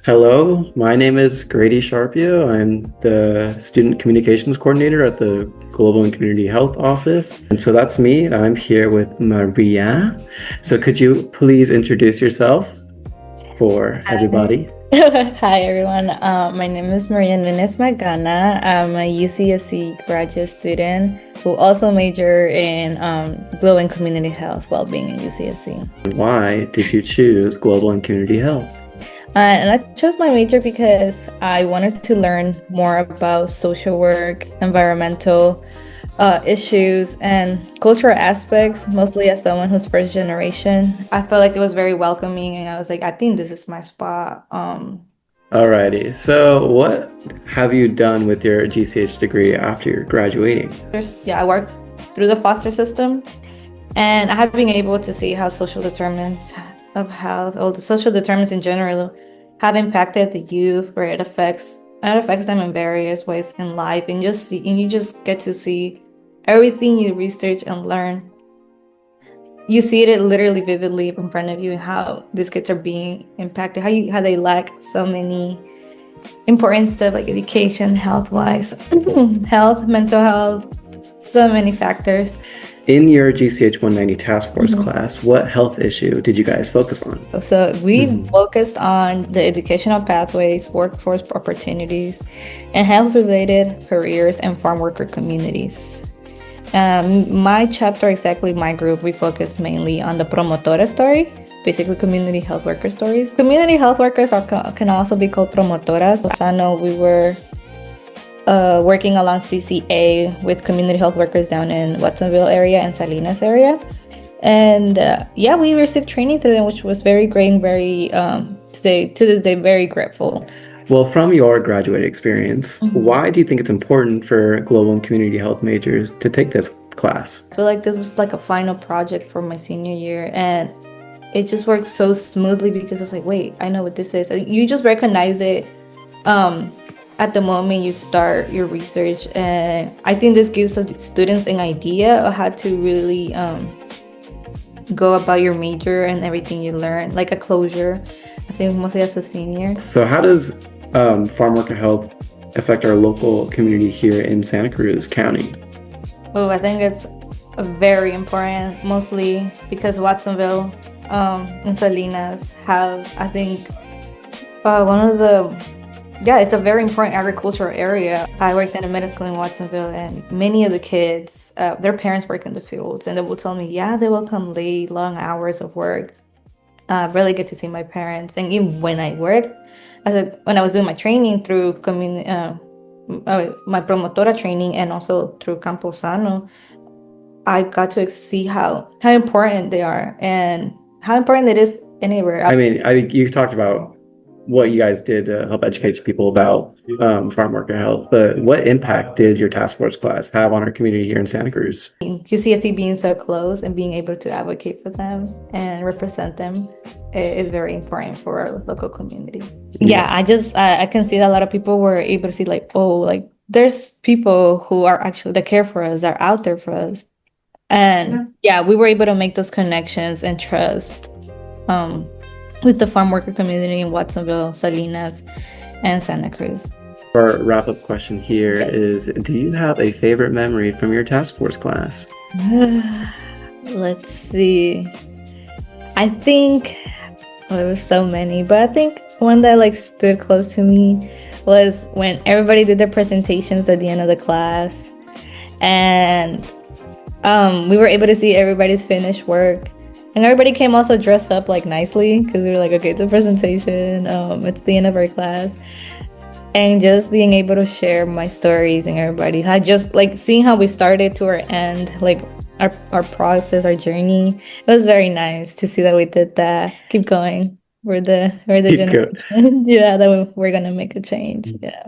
Hello, my name is Grady Sharpio. I'm the Student Communications Coordinator at the Global and Community Health Office. And so that's me. I'm here with Maria. So could you please introduce yourself for everybody? Hi everyone. My name is Nunez Magana. I'm a UCSC graduate student who also major in Global and Community Health Wellbeing in UCSC. Why did you choose Global and Community Health? And I chose my major because I wanted to learn more about social work, environmental issues, and cultural aspects, mostly as someone who's first generation. I felt like it was very welcoming, and I was like, I think this is my spot. Alrighty, so what have you done with your GCH degree after you're graduating? I worked through the foster system, and I have been able to see how social determinants of health, or the social determinants in general, have impacted the youth, where it affects them in various ways in life, and you just get to see everything you research and learn. You see it literally vividly in front of you, and how these kids are being impacted, how they lack so many important stuff like education, health-wise, health, mental health, so many factors. In your GCH 190 task force class, what health issue did you guys focus on? So we focused on the educational pathways, workforce opportunities, and health-related careers and farm worker communities. My chapter, exactly my group, we focused mainly on the promotora story, basically community health worker stories. Community health workers can also be called promotoras. So I know we were working along CCA with community health workers down in Watsonville area and Salinas area. And we received training through them, which was very great and very, to this day, very grateful. Well, from your graduate experience, why do you think it's important for global and community health majors to take this class? I feel like this was like a final project for my senior year, and it just worked so smoothly because I was like, wait, I know what this is. You just recognize it at the moment you start your research, and I think this gives students an idea of how to really go about your major and everything you learn, like a closure, I think, mostly as a senior. So how does farm worker health affect our local community here in Santa Cruz County? Oh, I think it's very important, mostly because Watsonville and Salinas have, I think, it's a very important agricultural area. I worked in a middle school in Watsonville, and many of the kids, their parents work in the fields, and they will tell me, they will come late, long hours of work. Really get to see my parents. And even when I worked, when I was doing my training through my promotora training, and also through Campo Sano, I got to see how important they are and how important it is anywhere. I mean, you talked about what you guys did to help educate people about farm worker health, but what impact did your task force class have on our community here in Santa Cruz? QCSC being so close and being able to advocate for them and represent them is very important for our local community. I can see that a lot of people were able to see there's people who are actually that care for us, are out there for us. And we were able to make those connections and trust with the farm worker community in Watsonville, Salinas, and Santa Cruz. Our wrap-up question here is, do you have a favorite memory from your task force class? Let's see. I think there was so many, but I think one that stood close to me was when everybody did their presentations at the end of the class, and we were able to see everybody's finished work. And everybody came also dressed up nicely, because we were like, okay, it's a presentation, it's the end of our class. And just being able to share my stories, and everybody had just seeing how we started to our end, our process, our journey. It was very nice to see that we did that. Keep going. We're the generation. That we're gonna make a change. Yeah.